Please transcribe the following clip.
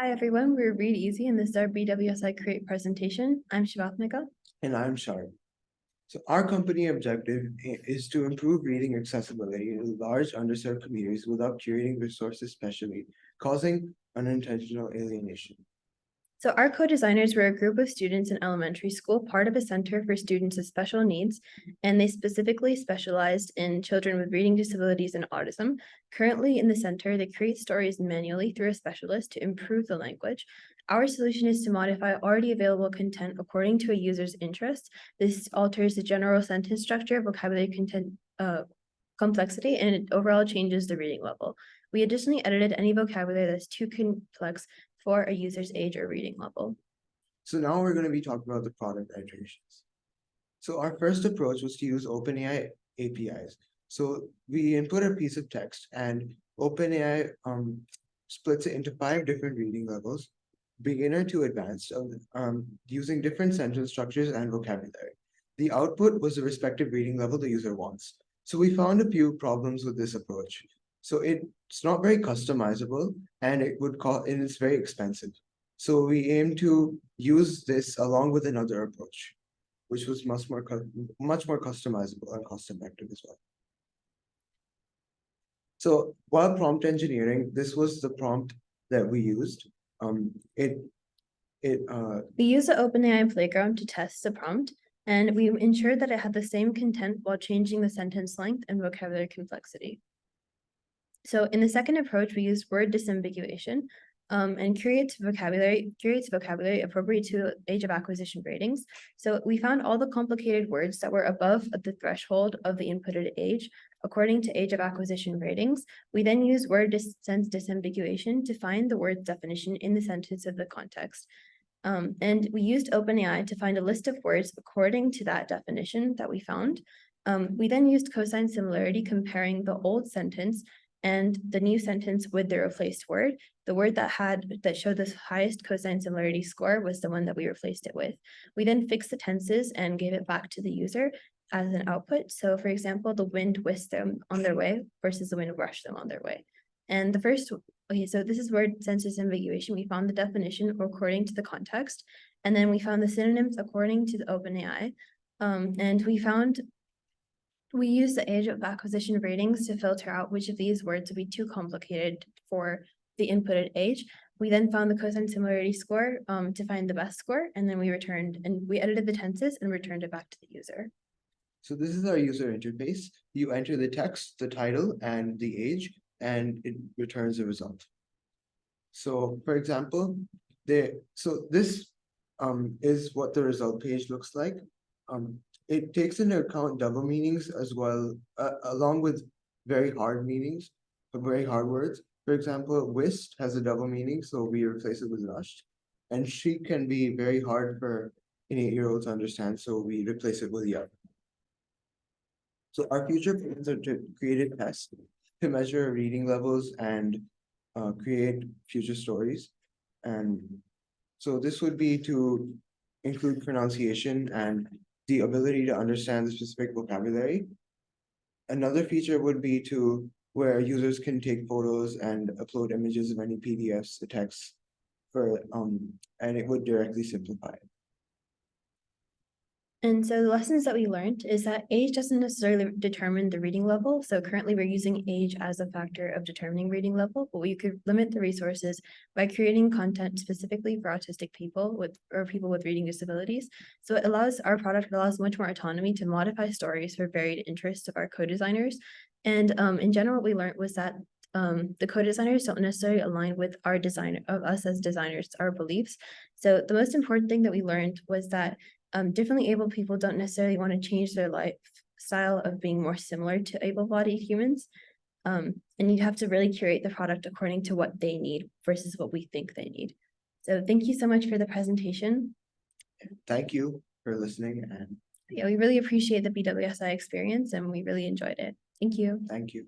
Hi everyone, we're ReadEasy and this is our BWSI Create presentation. I'm Shivatmika. And I'm Sharp. So our company objective is to improve reading accessibility in large underserved communities without curating resources specially, causing unintentional alienation. So our co-designers were a group of students in elementary school, part of a center for students with special needs, and they specifically specialized in children with reading disabilities and autism. Currently in the center, they create stories manually through a specialist to improve the language. Our solution is to modify already available content according to a user's interests. This alters the general sentence structure, vocabulary content, complexity, and it overall changes the reading level. We additionally edited any vocabulary that's too complex for a user's age or reading level. So now we're going to be talking about the product iterations. So our first approach was to use OpenAI APIs. So we input a piece of text and OpenAI splits it into 5 different reading levels, beginner to advanced, using different sentence structures and vocabulary. The output was the respective reading level the user wants. So we found a few problems with this approach. So it's not very customizable and it's very expensive. So we aim to use this along with another approach, which was much more customizable and cost effective as well. So while prompt engineering, this was the prompt that we used. We used the OpenAI Playground to test the prompt, and we ensured that it had the same content while changing the sentence length and vocabulary complexity. So in the second approach, we used word disambiguation and curates vocabulary appropriate to age of acquisition ratings. So we found all the complicated words that were above the threshold of the inputted age according to age of acquisition ratings. We then used word sense disambiguation to find the word's definition in the sentence of the context. And we used OpenAI to find a list of words according to that definition that we found. We then used cosine similarity, comparing the old sentence and the new sentence with the replaced word. The word that showed the highest cosine similarity score was the one that we replaced it with. We then fixed the tenses and gave it back to the user as an output. So for example, the wind whisked them on their way versus the wind rushed them on their way. And so this is word sense disambiguation. We found the definition according to the context, and then we found the synonyms according to the OpenAI. And we used the age of acquisition ratings to filter out which of these words would be too complicated for the inputted age. We then found the cosine similarity score to find the best score, and then we edited the tenses and returned it back to the user. So this is our user interface. You enter the text, the title, and the age, and it returns the result. So for example, this is what the result page looks like. It takes into account double meanings as well, along with very hard meanings, very hard words. For example, whisked has a double meaning, so we replace it with rushed. And shriek can be very hard for an 8-year-old to understand, so we replace it with young. So our future plans are to create a test to measure reading levels and create future stories. And so this would be to include pronunciation and the ability to understand the specific vocabulary. Another feature would be where users can take photos and upload images of any PDFs, the text, and it would directly simplify it. And so the lessons that we learned is that age doesn't necessarily determine the reading level. So currently we're using age as a factor of determining reading level, but we could limit the resources by creating content specifically for autistic people or people with reading disabilities. So our product allows much more autonomy to modify stories for varied interests of our co-designers. And in general, what we learned was that the co-designers don't necessarily align with us as designers, our beliefs. So the most important thing that we learned was that differently able people don't necessarily want to change their lifestyle of being more similar to able-bodied humans. And you have to really curate the product according to what they need versus what we think they need. So thank you so much for the presentation. Thank you for listening. And yeah, we really appreciate the BWSI experience and we really enjoyed it. Thank you. Thank you.